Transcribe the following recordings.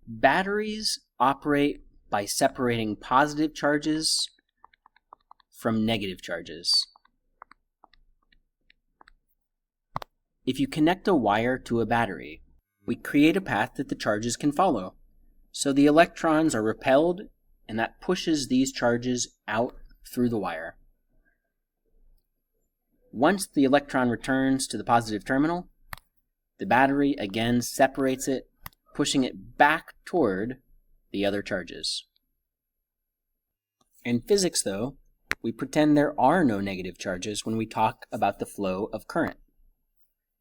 Batteries operate by separating positive charges from negative charges. If you connect a wire to a battery, we create a path that the charges can follow. So the electrons are repelled, and that pushes these charges out through the wire. Once the electron returns to the positive terminal, the battery again separates it, pushing it back toward the other charges. In physics, though, we pretend there are no negative charges when we talk about the flow of current.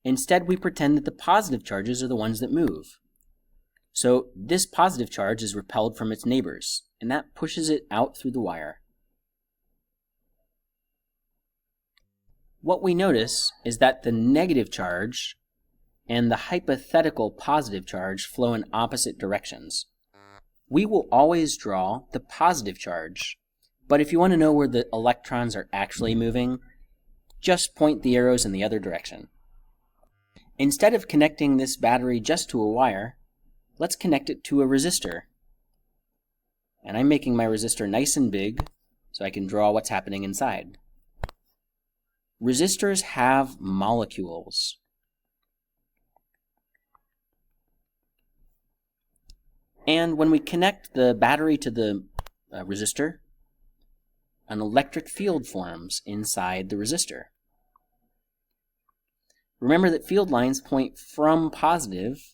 Instead, we pretend that the positive charges are the ones that move. So this positive charge is repelled from its neighbors, and that pushes it out through the wire. What we notice is that the negative charge and the hypothetical positive charge flow in opposite directions. We will always draw the positive charge, but if you want to know where the electrons are actually moving, just point the arrows in the other direction. Instead of connecting this battery just to a wire, let's connect it to a resistor. And I'm making my resistor nice and big so I can draw what's happening inside. Resistors have molecules. And when we connect the battery to the resistor, an electric field forms inside the resistor. Remember that field lines point from positive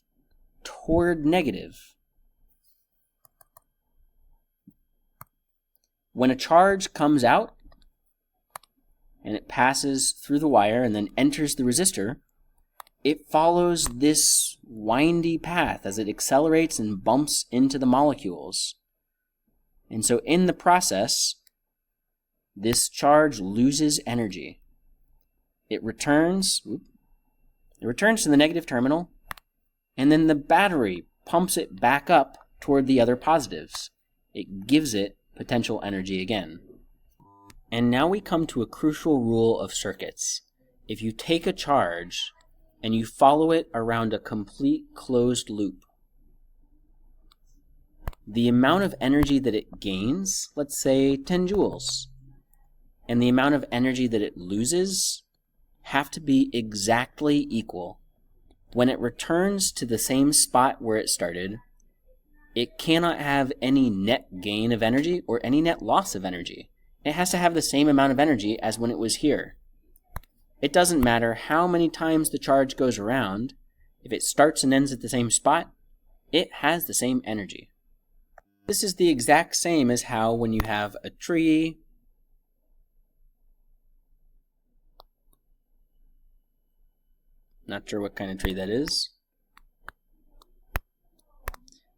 toward negative. When a charge comes out and it passes through the wire and then enters the resistor, it follows this windy path as it accelerates and bumps into the molecules. And so in the process, this charge loses energy. It returns to the negative terminal, and then the battery pumps it back up toward the other positives. It gives it potential energy again. And now we come to a crucial rule of circuits. If you take a charge and you follow it around a complete closed loop, the amount of energy that it gains, let's say 10 joules, and the amount of energy that it loses have to be exactly equal. When it returns to the same spot where it started, it cannot have any net gain of energy or any net loss of energy. It has to have the same amount of energy as when it was here. It doesn't matter how many times the charge goes around. If it starts and ends at the same spot, it has the same energy. This is the exact same as how when you have a tree, not sure what kind of tree that is,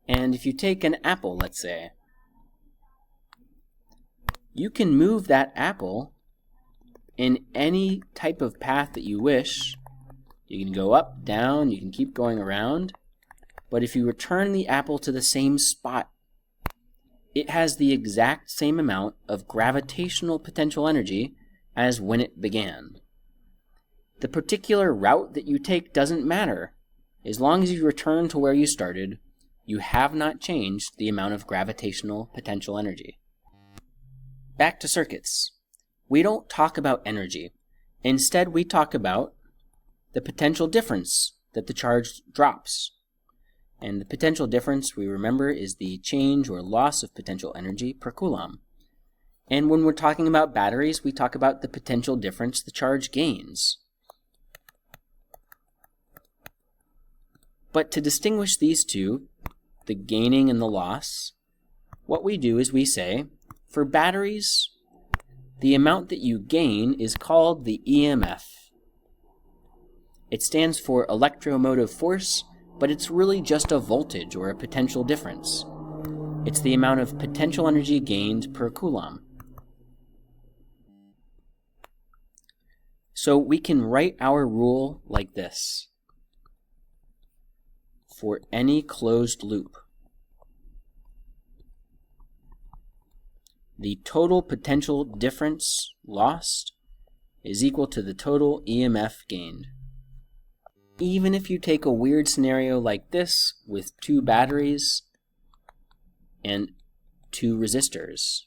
and if you take an apple, let's say, you can move that apple in any type of path that you wish. You can go up, down, you can keep going around, but if you return the apple to the same spot, it has the exact same amount of gravitational potential energy as when it began. The particular route that you take doesn't matter. As long as you return to where you started, you have not changed the amount of gravitational potential energy. Back to circuits. We don't talk about energy. Instead, we talk about the potential difference that the charge drops. And the potential difference, we remember, is the change or loss of potential energy per coulomb. And when we're talking about batteries, we talk about the potential difference the charge gains. But to distinguish these two, the gaining and the loss, what we do is we say, for batteries, the amount that you gain is called the EMF. It stands for electromotive force, but it's really just a voltage or a potential difference. It's the amount of potential energy gained per coulomb. So we can write our rule like this. For any closed loop, the total potential difference lost is equal to the total EMF gained. Even if you take a weird scenario like this with two batteries, and 2 resistors.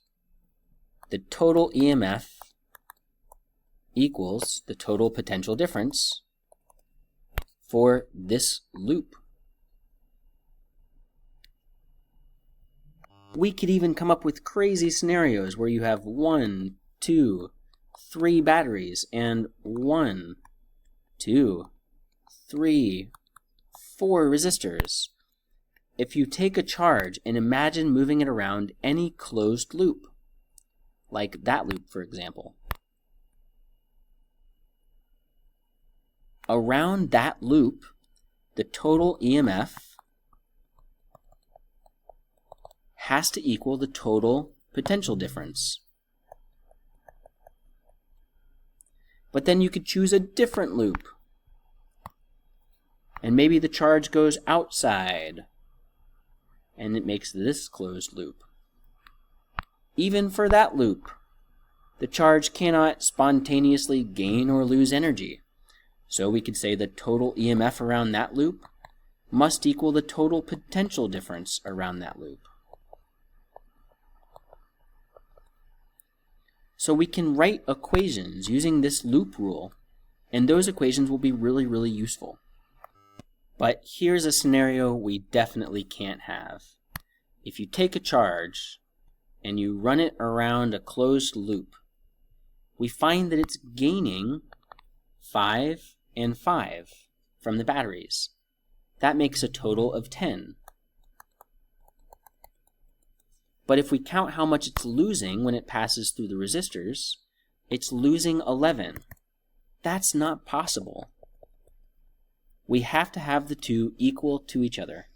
The total EMF equals the total potential difference for this loop. We could even come up with crazy scenarios where you have 1, 2, 3 batteries and 1, 2, 3, 4 resistors. If you take a charge and imagine moving it around any closed loop, like that loop, for example, around that loop, the total EMF has to equal the total potential difference. But then you could choose a different loop, and maybe the charge goes outside, and it makes this closed loop. Even for that loop, the charge cannot spontaneously gain or lose energy. So we could say the total EMF around that loop must equal the total potential difference around that loop. So we can write equations using this loop rule, and those equations will be really, really useful. But here's a scenario we definitely can't have. If you take a charge and you run it around a closed loop, we find that it's gaining 5 and 5 from the batteries. That makes a total of 10. But if we count how much it's losing when it passes through the resistors, it's losing 11. That's not possible. We have to have the two equal to each other.